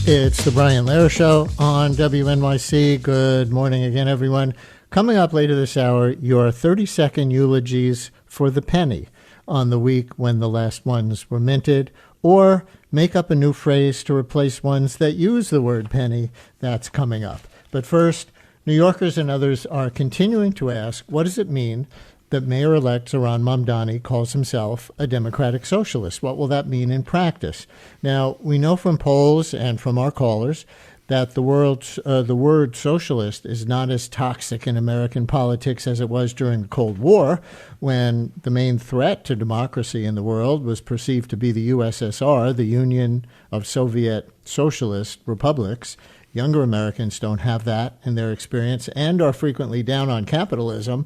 It's the Brian Lehrer Show on WNYC. Good morning again, everyone. Coming up later this hour, your 30-second eulogies for the penny on the week when the last ones were minted, or make up a new phrase to replace ones that use the word penny. That's coming up. But first, New Yorkers and others are continuing to ask, what does it mean that Mayor-elect Zohran Mamdani calls himself a democratic socialist? What will that mean in practice? Now, we know from polls and from our callers that the word socialist is not as toxic in American politics as it was during the Cold War, when the main threat to democracy in the world was perceived to be the USSR, the Union of Soviet Socialist Republics. Younger Americans don't have that in their experience and are frequently down on capitalism,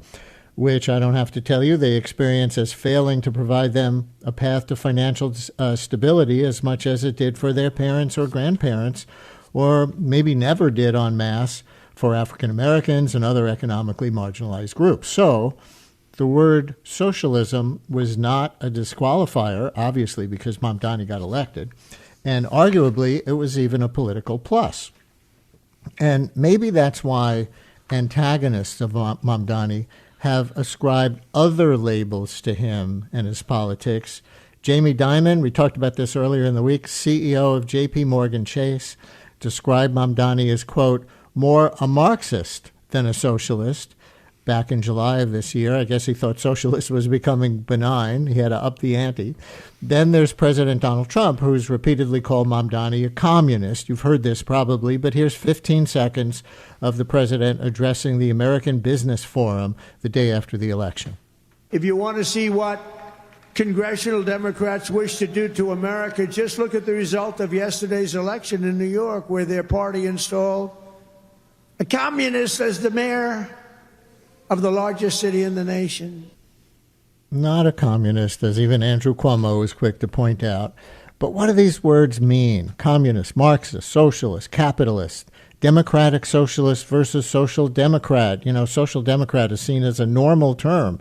which I don't have to tell you, they experience as failing to provide them a path to financial stability as much as it did for their parents or grandparents, or maybe never did en masse for African Americans and other economically marginalized groups. So the word socialism was not a disqualifier, obviously, because Mamdani got elected, and arguably it was even a political plus. And maybe that's why antagonists of Mamdani have ascribed other labels to him and his politics. Jamie Dimon, we talked about this earlier in the week, CEO of J.P. Morgan Chase, described Mamdani as, quote, more a Marxist than a socialist. Back in July of this year, I guess he thought socialist was becoming benign. He had to up the ante. Then there's President Donald Trump, who's repeatedly called Mamdani a communist. You've heard this probably, but here's 15 seconds of the president addressing the American Business Forum the day after the election. If you want to see what congressional Democrats wish to do to America, just look at the result of yesterday's election in New York, where their party installed a communist as the mayor of the largest city in the nation. Not a communist, as even Andrew Cuomo was quick to point out. But what do these words mean? Communist, Marxist, socialist, capitalist, democratic socialist versus social democrat. You know, social democrat is seen as a normal term,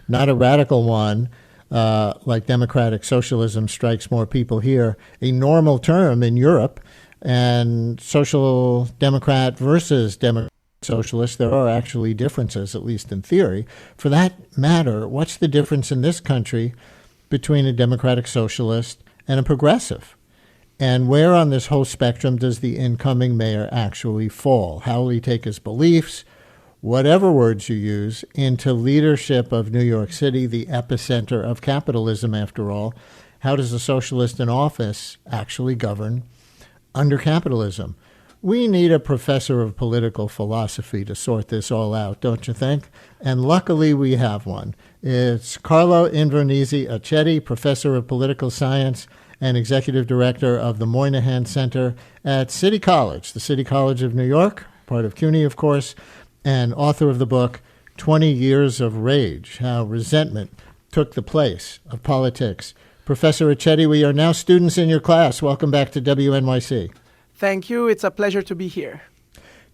not a radical one. Like democratic socialism strikes more people here, a normal term in Europe. And social democrat versus democratic socialist, there are actually differences, at least in theory. For that matter, what's the difference in this country between a democratic socialist and a progressive? And where on this whole spectrum does the incoming mayor actually fall? How will he take his beliefs, whatever words you use, into leadership of New York City, the epicenter of capitalism, after all? How does a socialist in office actually govern under capitalism? We need a professor of political philosophy to sort this all out, don't you think? And luckily we have one. It's Carlo Invernizzi Accetti, professor of political science and executive director of the Moynihan Center at City College, the City College of New York, part of CUNY, of course, and author of the book 20 Years of Rage, How Resentment Took the Place of Politics. Professor Accetti, we are now students in your class. Welcome back to WNYC. Thank you. It's a pleasure to be here.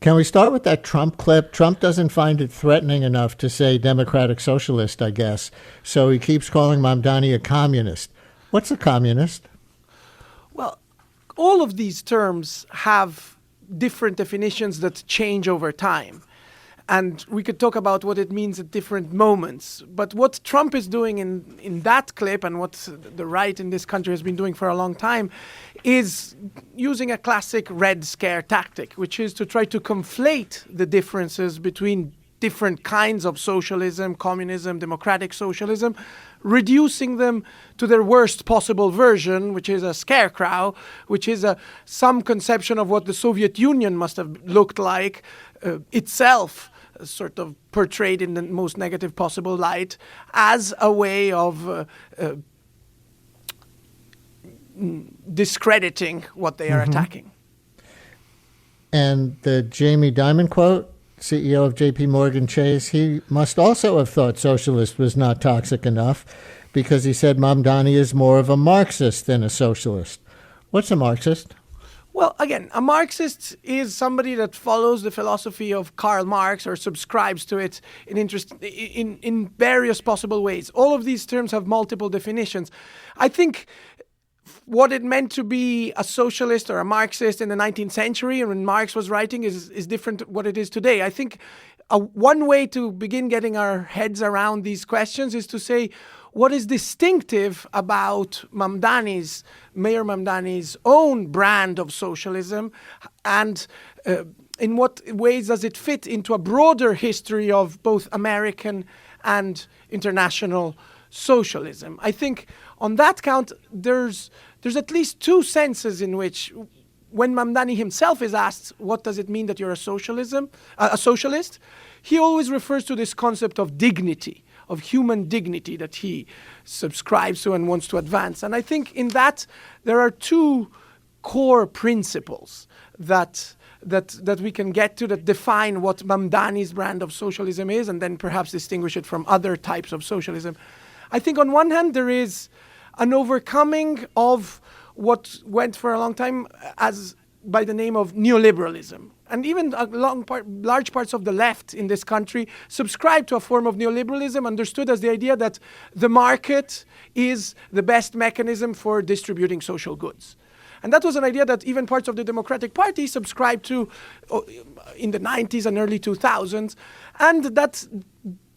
Can we start with that Trump clip? Trump doesn't find it threatening enough to say democratic socialist, I guess. So he keeps calling Mamdani a communist. What's a communist? Well, all of these terms have different definitions that change over time. And we could talk about what it means at different moments. But what Trump is doing in that clip, and what the right in this country has been doing for a long time, is using a classic Red Scare tactic, which is to try to conflate the differences between different kinds of socialism, communism, democratic socialism, reducing them to their worst possible version, which is a scarecrow, which is some conception of what the Soviet Union must have looked like itself, sort of portrayed in the most negative possible light, as a way of discrediting what they are attacking. And the Jamie Dimon quote, CEO of J.P. Morgan Chase, he must also have thought socialist was not toxic enough, because he said Mamdani is more of a Marxist than a socialist. What's a Marxist? Well, again, a Marxist is somebody that follows the philosophy of Karl Marx or subscribes to it in various possible ways. All of these terms have multiple definitions. I think what it meant to be a socialist or a Marxist in the 19th century and when Marx was writing is different what it is today. I think one way to begin getting our heads around these questions is to say, what is distinctive about Mayor Mamdani's own brand of socialism, and in what ways does it fit into a broader history of both American and international socialism? I think on that count, there's at least two senses in which, when Mamdani himself is asked, what does it mean that you're a socialist, he always refers to this concept of dignity, of human dignity that he subscribes to and wants to advance. And I think in that there are two core principles that we can get to that define what Mamdani's brand of socialism is, and then perhaps distinguish it from other types of socialism. I think on one hand there is an overcoming of what went for a long time as by the name of neoliberalism. And even large parts of the left in this country subscribe to a form of neoliberalism understood as the idea that the market is the best mechanism for distributing social goods. And that was an idea that even parts of the Democratic Party subscribed to in the 90s and early 2000s. And that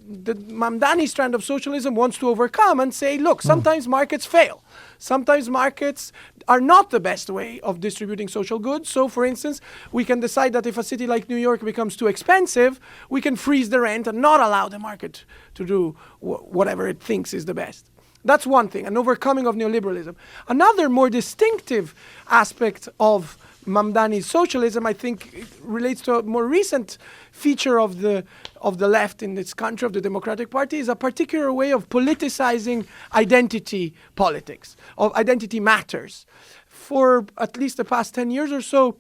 the Mamdani strand of socialism wants to overcome and say, look, sometimes markets fail. Sometimes markets are not the best way of distributing social goods. So, for instance, we can decide that if a city like New York becomes too expensive, we can freeze the rent and not allow the market to do whatever it thinks is the best. That's one thing, an overcoming of neoliberalism. Another more distinctive aspect of Mamdani's socialism, I think, relates to a more recent feature of the left in this country, of the Democratic Party, is a particular way of politicizing identity politics, of identity matters. For at least the past 10 years or so,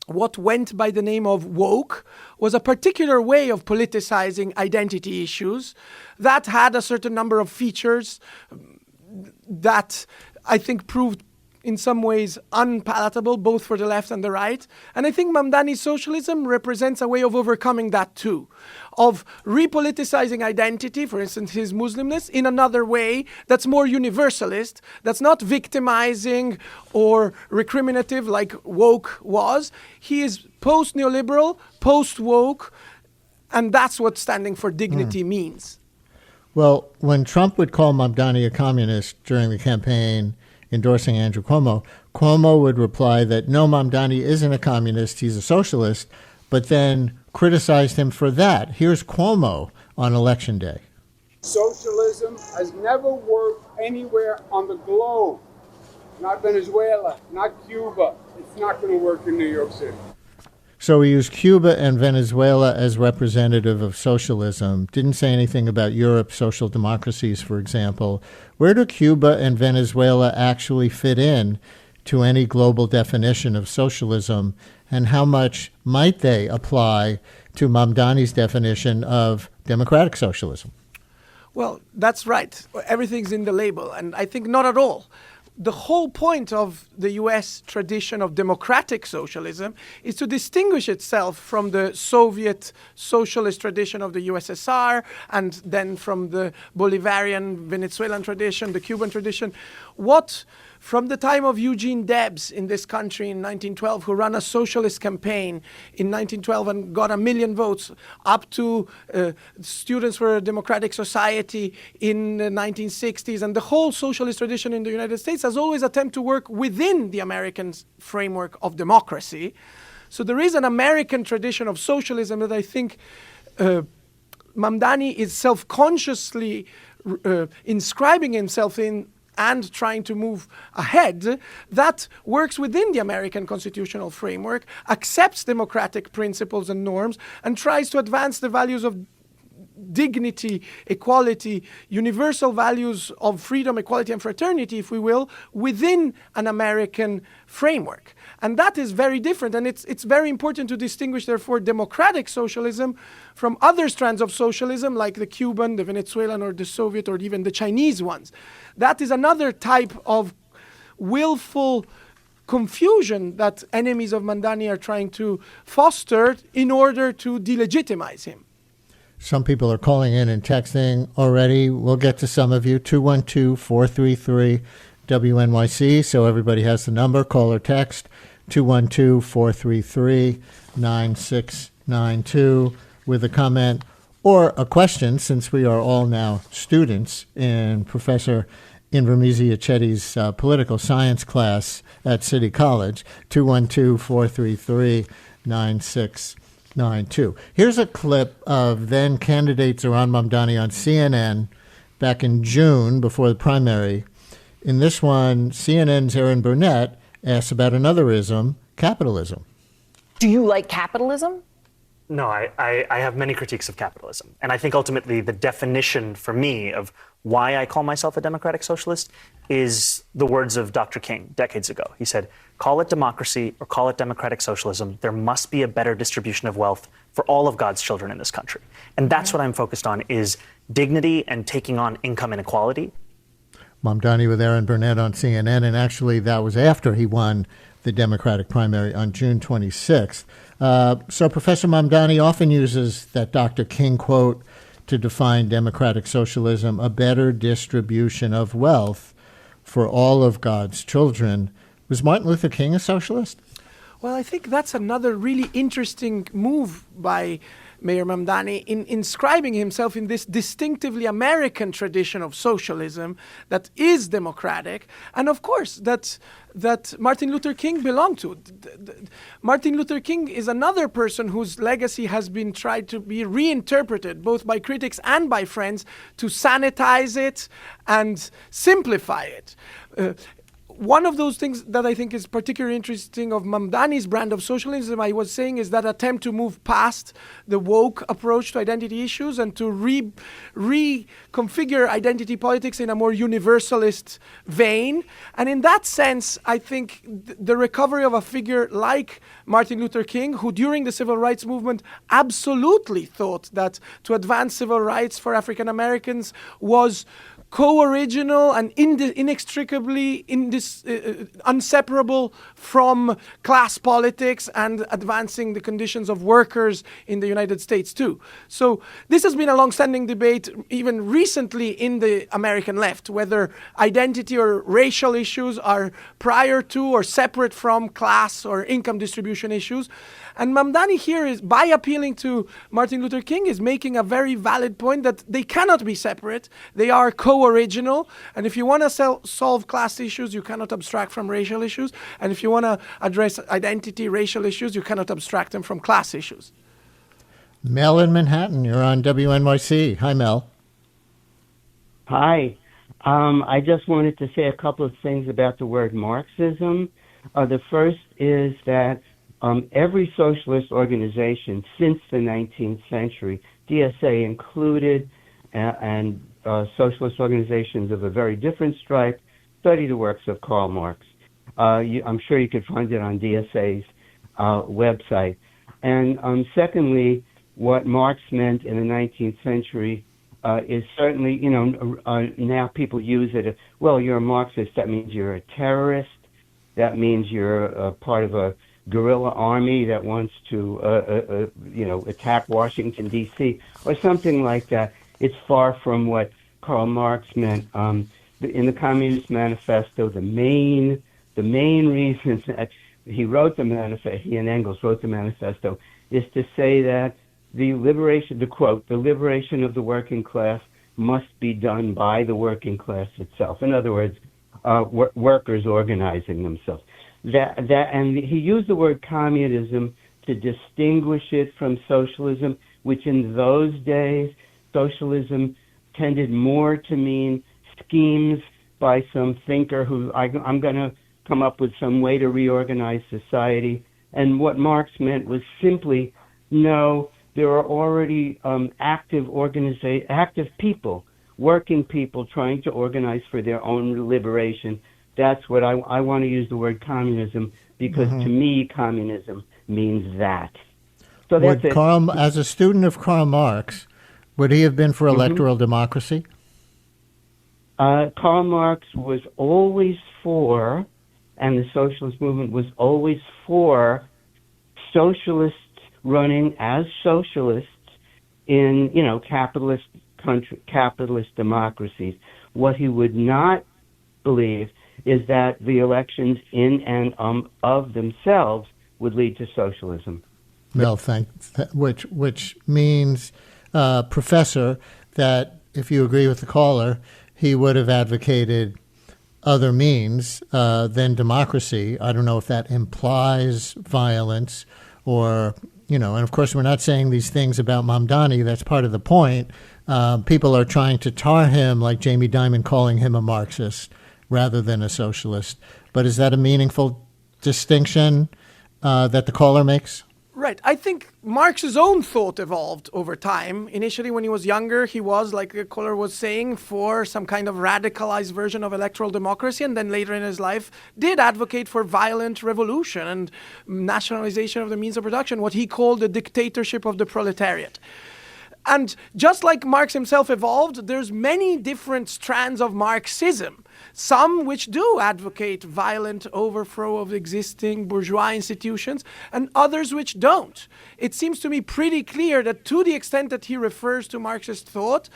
what went by the name of woke was a particular way of politicizing identity issues that had a certain number of features that I think proved in some ways unpalatable, both for the left and the right. And I think Mamdani's socialism represents a way of overcoming that too, of repoliticizing identity, for instance, his Muslimness, in another way that's more universalist, that's not victimizing or recriminative like woke was. He is post-neoliberal, post-woke, and that's what standing for dignity means. Well, when Trump would call Mamdani a communist during the campaign, endorsing Andrew Cuomo, Cuomo would reply that no, Mamdani isn't a communist, he's a socialist, but then criticized him for that. Here's Cuomo on Election Day. Socialism has never worked anywhere on the globe. Not Venezuela, not Cuba. It's not going to work in New York City. So he used Cuba and Venezuela as representative of socialism. Didn't say anything about Europe's social democracies, for example. Where do Cuba and Venezuela actually fit in to any global definition of socialism, and how much might they apply to Mamdani's definition of democratic socialism? Well, that's right. Everything's in the label, and I think not at all. The whole point of the US tradition of democratic socialism is to distinguish itself from the Soviet socialist tradition of the USSR, and then from the Bolivarian Venezuelan tradition, the Cuban tradition. From the time of Eugene Debs in this country in 1912, who ran a socialist campaign in 1912 and got 1 million votes, up to Students for a Democratic Society in the 1960s, and the whole socialist tradition in the United States has always attempted to work within the American framework of democracy. So there is an American tradition of socialism that I think Mamdani is self-consciously inscribing himself in and trying to move ahead, that works within the American constitutional framework, accepts democratic principles and norms, and tries to advance the values of dignity, equality, universal values of freedom, equality, and fraternity, if we will, within an American framework. And that is very different. And it's very important to distinguish, therefore, democratic socialism from other strands of socialism, like the Cuban, the Venezuelan, or the Soviet, or even the Chinese ones. That is another type of willful confusion that enemies of Mamdani are trying to foster in order to delegitimize him. Some people are calling in and texting already. We'll get to some of you. 212-433-WNYC. So everybody has the number. Call or text 212-433-9692 with a comment or a question, since we are all now students in Professor Invermisi Accetti's political science class at City College. 212-433-9692. Here's a clip of then candidate Zohran Mamdani on CNN back in June before the primary. In this one, CNN's Erin Burnett asks about another ism, capitalism. Do you like capitalism? No, I have many critiques of capitalism. And I think ultimately the definition for me of why I call myself a democratic socialist is the words of Dr. King decades ago. He said, call it democracy or call it democratic socialism. There must be a better distribution of wealth for all of God's children in this country. And that's what I'm focused on, is dignity and taking on income inequality. Mamdani with Erin Burnett on CNN, and actually that was after he won the Democratic primary on June 26th. So Professor Mamdani often uses that Dr. King quote to define democratic socialism, a better distribution of wealth for all of God's children. Was Martin Luther King a socialist? Well, I think that's another really interesting move by Mayor Mamdani in inscribing himself in this distinctively American tradition of socialism that is democratic, and of course that Martin Luther King belonged to. Martin Luther King is another person whose legacy has been tried to be reinterpreted both by critics and by friends to sanitize it and simplify it. One of those things that I think is particularly interesting of Mamdani's brand of socialism, I was saying, is that attempt to move past the woke approach to identity issues and to reconfigure identity politics in a more universalist vein. And in that sense, I think the recovery of a figure like Martin Luther King, who during the civil rights movement absolutely thought that to advance civil rights for African Americans was co-original and inextricably inseparable from class politics and advancing the conditions of workers in the United States too. So this has been a long-standing debate even recently in the American left, whether identity or racial issues are prior to or separate from class or income distribution issues. And Mamdani here is, by appealing to Martin Luther King, is making a very valid point that they cannot be separate. They are co-original. And if you want to solve class issues, you cannot abstract from racial issues. And if you want to address identity, racial issues, you cannot abstract them from class issues. Mel in Manhattan, you're on WNYC. Hi, Mel. Hi. I just wanted to say a couple of things about the word Marxism. The first is that every socialist organization since the 19th century, DSA included, and socialist organizations of a very different stripe, study the works of Karl Marx. I'm sure you could find it on DSA's website. And secondly, what Marx meant in the 19th century is certainly, now people use it. Well, you're a Marxist. That means you're a terrorist. That means you're a part of a guerrilla army that wants to, attack Washington, D.C., or something like that. It's far from what Karl Marx meant. In the Communist Manifesto, the main reason that he wrote the manifesto, he and Engels wrote the manifesto, is to say that the liberation of the working class must be done by the working class itself. In other words, workers organizing themselves. And he used the word communism to distinguish it from socialism, which in those days, socialism tended more to mean schemes by some thinker who I'm going to come up with some way to reorganize society. And what Marx meant was simply, no, there are already active people, working people trying to organize for their own liberation. That's what I want to use the word communism, because to me, communism means that. So that's it. As a student of Karl Marx, would he have been for electoral democracy? Karl Marx was always for and the socialist movement was always for socialists running as socialists in, capitalist democracies. What he would not believe is that the elections in and of themselves would lead to socialism. Well, which means, Professor, that if you agree with the caller, he would have advocated other means than democracy. I don't know if that implies violence or, and of course we're not saying these things about Mamdani. That's part of the point. People are trying to tar him, like Jamie Dimon calling him a Marxist rather than a socialist. But is that a meaningful distinction that the caller makes? Right. I think Marx's own thought evolved over time. Initially, when he was younger, he was, like the caller was saying, for some kind of radicalized version of electoral democracy, and then later in his life did advocate for violent revolution and nationalization of the means of production, what he called the dictatorship of the proletariat. And just like Marx himself evolved, there's many different strands of Marxism. Some which do advocate violent overthrow of existing bourgeois institutions, and others which don't. It seems to me pretty clear that to the extent that he refers to Marxist thought,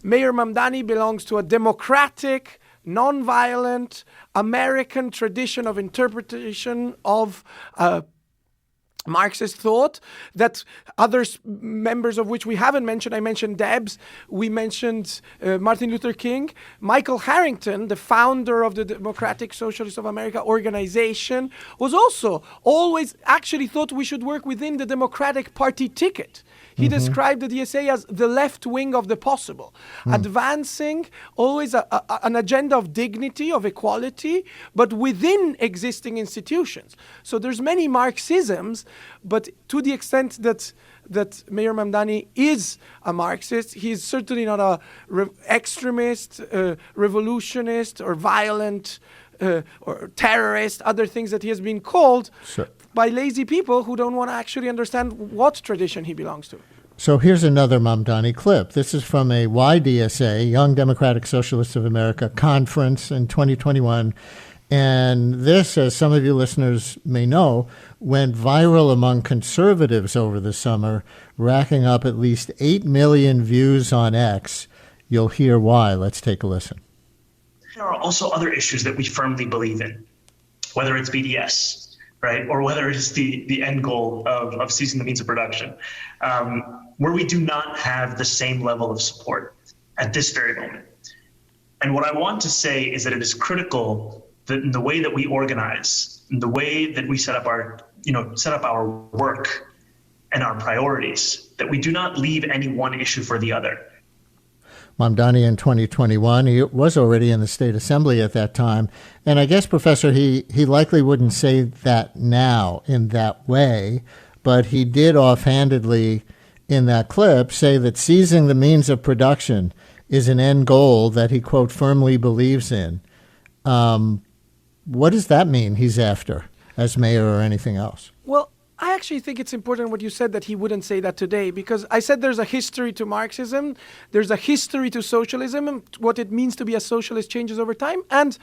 Mayor Mamdani belongs to a democratic, non-violent, American tradition of interpretation of Marxist thought that others, members of which we haven't mentioned. I mentioned Debs, we mentioned Martin Luther King, Michael Harrington, the founder of the Democratic Socialists of America organization, was also always actually thought we should work within the Democratic Party ticket. He described the DSA as the left wing of the possible, advancing always an agenda of dignity, of equality, but within existing institutions. So there's many Marxisms, but to the extent that Mayor Mamdani is a Marxist, he's certainly not a extremist, revolutionist, or violent, or terrorist, other things that he has been called by lazy people who don't want to actually understand what tradition he belongs to. So here's another Mamdani clip. This is from a YDSA, Young Democratic Socialists of America, conference in 2021. And this, as some of you listeners may know, went viral among conservatives over the summer, racking up at least 8 million views on X. You'll hear why. Let's take a listen. There are also other issues that we firmly believe in, whether it's BDS, right, or whether it's the end goal of seizing the means of production, where we do not have the same level of support at this very moment. And what I want to say is that it is critical that in the way that we organize, in the way that we set up our work and our priorities, that we do not leave any one issue for the other. Mamdani in 2021. He was already in the state assembly at that time. And I guess, Professor, he likely wouldn't say that now in that way, but he did offhandedly in that clip say that seizing the means of production is an end goal that he, quote, firmly believes in. What does that mean he's after as mayor or anything else? Well, I actually think it's important what you said that he wouldn't say that today, because I said there's a history to Marxism, there's a history to socialism, and what it means to be a socialist changes over time. And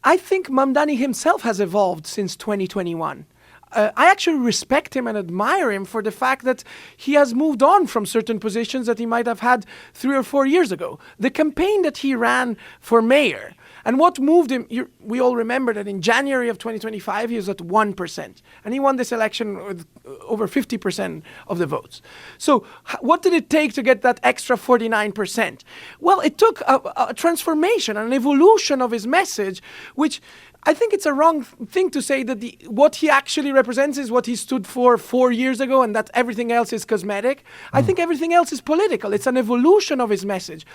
I think Mamdani himself has evolved since 2021. I actually respect him and admire him for the fact that he has moved on from certain positions that he might have had 3 or 4 years ago. The campaign that he ran for mayor, and what moved him, we all remember that in January of 2025, he was at 1%. And he won this election with over 50% of the votes. So what did it take to get that extra 49%? Well, it took a transformation, an evolution of his message, which I think it's a wrong thing to say that what he actually represents is what he stood for 4 years ago and that everything else is cosmetic. I think everything else is political. It's an evolution of his message.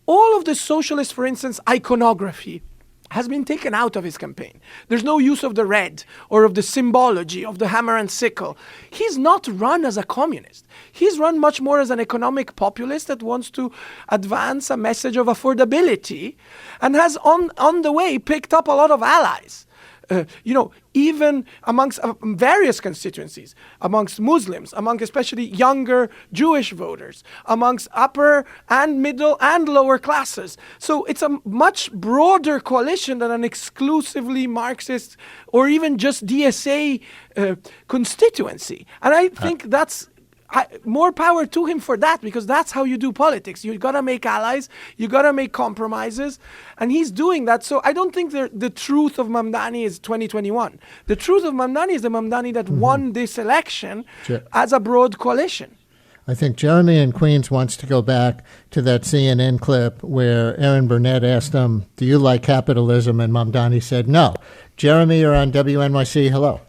All of the socialist, for instance, iconography has been taken out of his campaign. There's no use of the red or of the symbology of the hammer and sickle. He's not run as a communist. He's run much more as an economic populist that wants to advance a message of affordability and has on the way picked up a lot of allies. even amongst various constituencies, amongst Muslims, among especially younger Jewish voters, amongst upper and middle and lower classes. So it's a much broader coalition than an exclusively Marxist or even just DSA constituency. And I think that's more power to him for that, because that's how you do politics. You got to make allies, you got to make compromises, and he's doing that. So I don't think the truth of Mamdani is 2021. The truth of Mamdani is the Mamdani that won this election as a broad coalition. I think Jeremy in Queens wants to go back to that CNN clip where Aaron Burnett asked him, do you like capitalism? And Mamdani said no. Jeremy, you're on WNYC. Hello.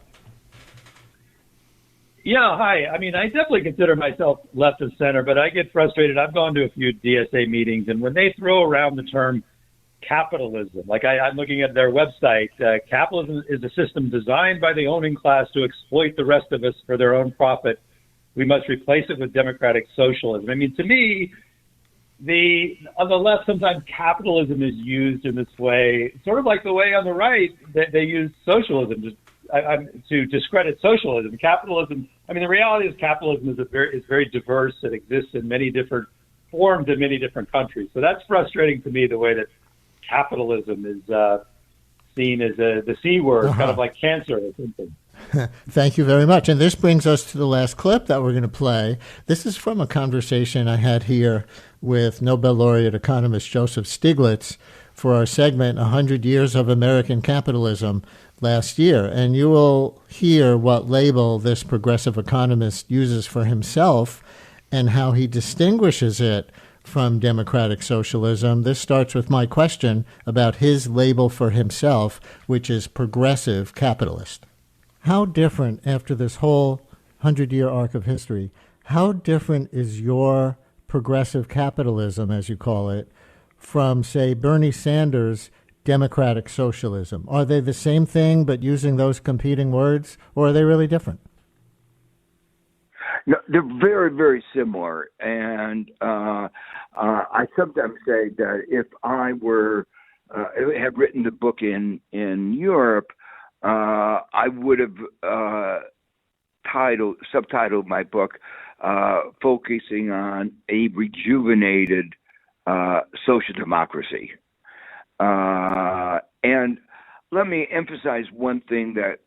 Yeah, hi. I mean, I definitely consider myself left of center, but I get frustrated. I've gone to a few DSA meetings, and when they throw around the term capitalism, like I'm looking at their website, capitalism is a system designed by the owning class to exploit the rest of us for their own profit. We must replace it with democratic socialism. I mean, to me, on the left, sometimes capitalism is used in this way, sort of like the way on the right they use socialism to discredit socialism. Capitalism, I mean, the reality is capitalism is very diverse. It exists in many different forms in many different countries. So that's frustrating to me, the way that capitalism is seen as the C word, kind of like cancer or something. Thank you very much. And this brings us to the last clip that we're going to play. This is from a conversation I had here with Nobel laureate economist Joseph Stiglitz for our segment, 100 Years of American Capitalism, last year. And you will hear what label this progressive economist uses for himself and how he distinguishes it from democratic socialism. This starts with my question about his label for himself, which is progressive capitalist. How different, after this whole 100-year arc of history, how different is your progressive capitalism, as you call it, from, say, Bernie Sanders' democratic socialism? Are they the same thing but using those competing words, or are they really different? No, they're very, very similar. And I sometimes say that if I had written the book in Europe, I would have subtitled my book focusing on a rejuvenated social democracy. And let me emphasize one thing that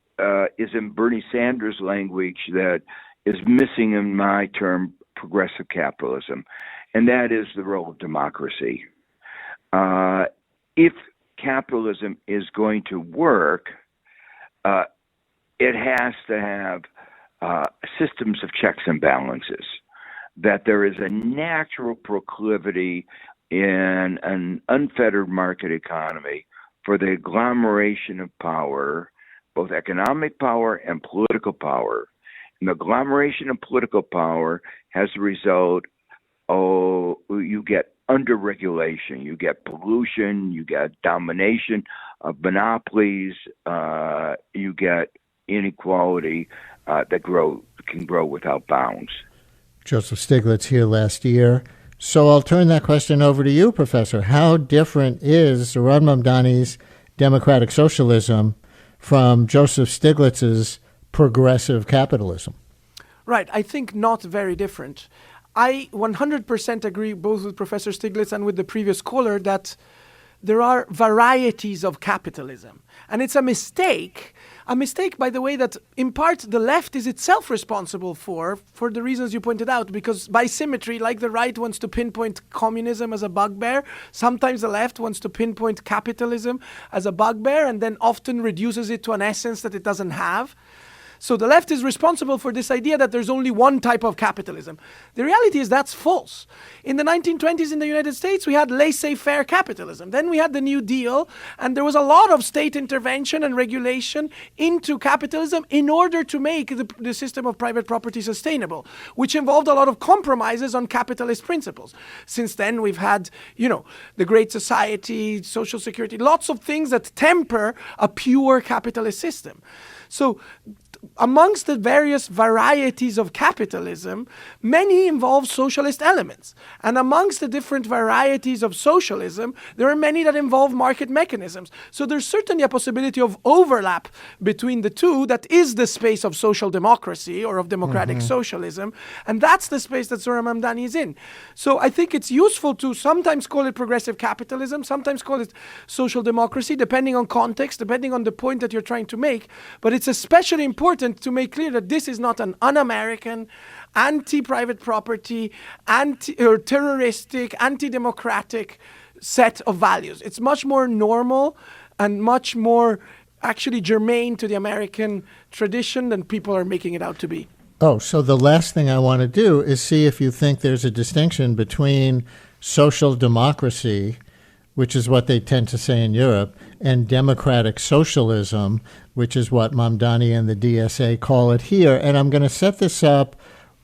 is in Bernie Sanders' language that is missing in my term progressive capitalism, and that is the role of democracy. If capitalism is going to work, it has to have systems of checks and balances, that there is a natural proclivity in an unfettered market economy for the agglomeration of power, both economic power and political power. And the agglomeration of political power has the result, you get under-regulation, you get pollution, you get domination of monopolies, you get inequality that can grow without bounds. Joseph Stiglitz here last year. So I'll turn that question over to you, Professor. How different is Zohran Mamdani's democratic socialism from Joseph Stiglitz's progressive capitalism? Right. I think not very different. I 100% agree both with Professor Stiglitz and with the previous caller that there are varieties of capitalism. And it's a mistake, by the way, that in part the left is itself responsible for the reasons you pointed out, because by symmetry, like the right wants to pinpoint communism as a bugbear, sometimes the left wants to pinpoint capitalism as a bugbear and then often reduces it to an essence that it doesn't have. So the left is responsible for this idea that there's only one type of capitalism. The reality is that's false. In the 1920s in the United States, we had laissez-faire capitalism. Then we had the New Deal, and there was a lot of state intervention and regulation into capitalism in order to make the system of private property sustainable, which involved a lot of compromises on capitalist principles. Since then, we've had, the Great Society, Social Security, lots of things that temper a pure capitalist system. So amongst the various varieties of capitalism, many involve socialist elements. And amongst the different varieties of socialism, there are many that involve market mechanisms. So there's certainly a possibility of overlap between the two that is the space of social democracy or of democratic socialism. And that's the space that Zohran Mamdani is in. So I think it's useful to sometimes call it progressive capitalism, sometimes call it social democracy, depending on context, depending on the point that you're trying to make. But it's especially important to make clear that this is not an un-American, anti-private property, or terroristic, anti-democratic set of values. It's much more normal and much more actually germane to the American tradition than people are making it out to be. Oh, so the last thing I want to do is see if you think there's a distinction between social democracy, which is what they tend to say in Europe, and democratic socialism, which is what Mamdani and the DSA call it here. And I'm going to set this up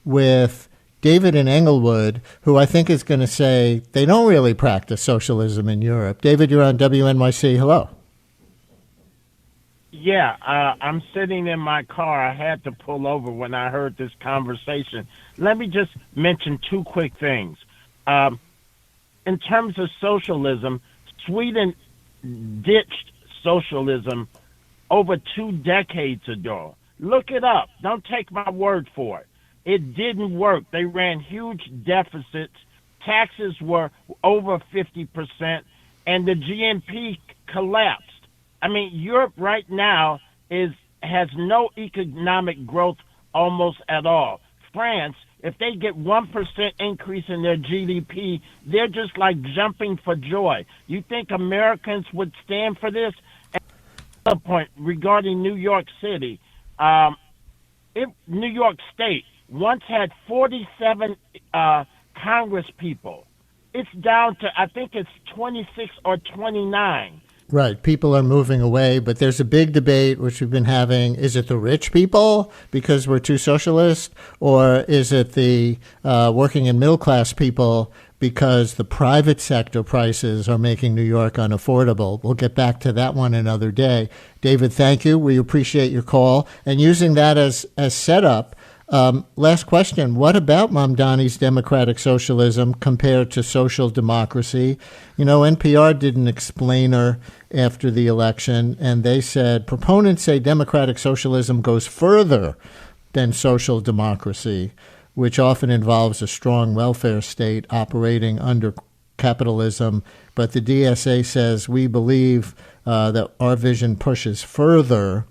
with David in Englewood, who I think is going to say they don't really practice socialism in Europe. David, you're on WNYC. Hello. Yeah, I'm sitting in my car. I had to pull over when I heard this conversation. Let me just mention two quick things. In terms of socialism, Sweden ditched socialism over 2 decades ago. Look it up. Don't take my word for it. It didn't work. They ran huge deficits. Taxes were over 50%, and the GNP collapsed. I mean, Europe right now has no economic growth almost at all. France, if they get 1% increase in their GDP, they're just like jumping for joy. You think Americans would stand for this? And another point regarding New York City, New York State once had 47 Congress people. It's down to, I think it's 26 or 29. Right. People are moving away, but there's a big debate, which we've been having. Is it the rich people because we're too socialist, or is it the working and middle class people because the private sector prices are making New York unaffordable? We'll get back to that one another day. David, thank you. We appreciate your call. And using that as setup, last question. What about Mamdani's democratic socialism compared to social democracy? You know, NPR did an explainer after the election, and they said proponents say democratic socialism goes further than social democracy, which often involves a strong welfare state operating under capitalism. But the DSA says we believe that our vision pushes further,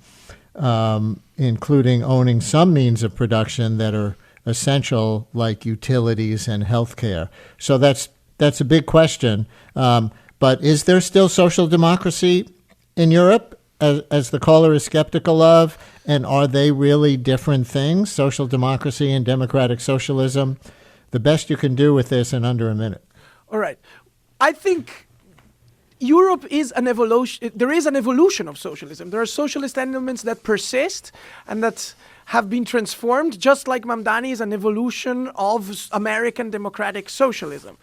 including owning some means of production that are essential, like utilities and healthcare. So that's a big question. But is there still social democracy in Europe, as the caller is skeptical of? And are they really different things, social democracy and democratic socialism? The best you can do with this in under a minute. All right. I think Europe is an evolution. There is an evolution of socialism. There are socialist elements that persist and that have been transformed, just like Mamdani is an evolution of American democratic socialism.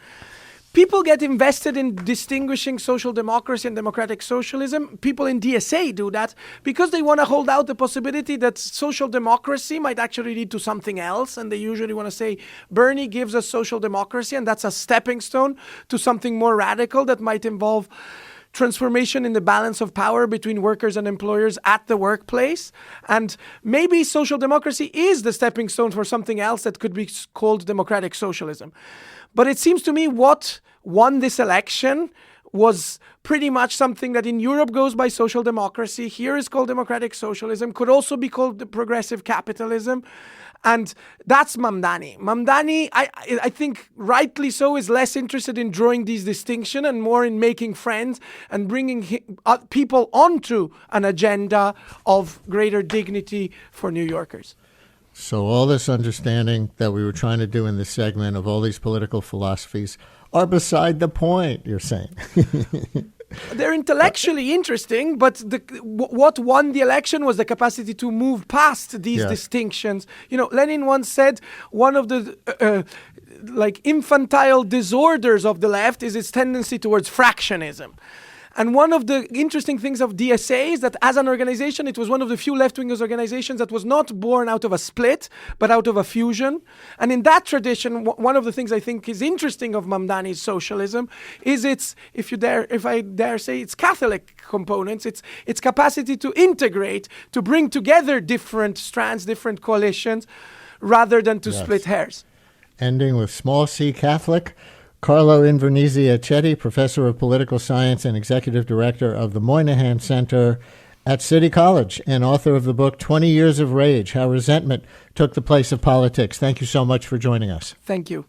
People get invested in distinguishing social democracy and democratic socialism. People in DSA do that because they want to hold out the possibility that social democracy might actually lead to something else. And they usually want to say, Bernie gives us social democracy, and that's a stepping stone to something more radical that might involve transformation in the balance of power between workers and employers at the workplace. And maybe social democracy is the stepping stone for something else that could be called democratic socialism. But it seems to me what won this election was pretty much something that in Europe goes by social democracy. Here is called democratic socialism, could also be called progressive capitalism. And that's Mamdani. Mamdani, I think rightly so, is less interested in drawing these distinctions and more in making friends and bringing people onto an agenda of greater dignity for New Yorkers. So all this understanding that we were trying to do in this segment of all these political philosophies are beside the point, you're saying. They're intellectually interesting, but what won the election was the capacity to move past these distinctions. You know, Lenin once said one of the infantile disorders of the left is its tendency towards fractionism. And one of the interesting things of DSA is that as an organization, it was one of the few left-wingers organizations that was not born out of a split, but out of a fusion. And in that tradition, one of the things I think is interesting of Mamdani's socialism is its, if I dare say, its Catholic components, its capacity to integrate, to bring together different strands, different coalitions, rather than to split hairs. Ending with small c Catholic. Carlo Invernizzi Accetti, professor of political science and executive director of the Moynihan Center at City College and author of the book 20 Years of Rage, How Resentment Took the Place of Politics. Thank you so much for joining us. Thank you.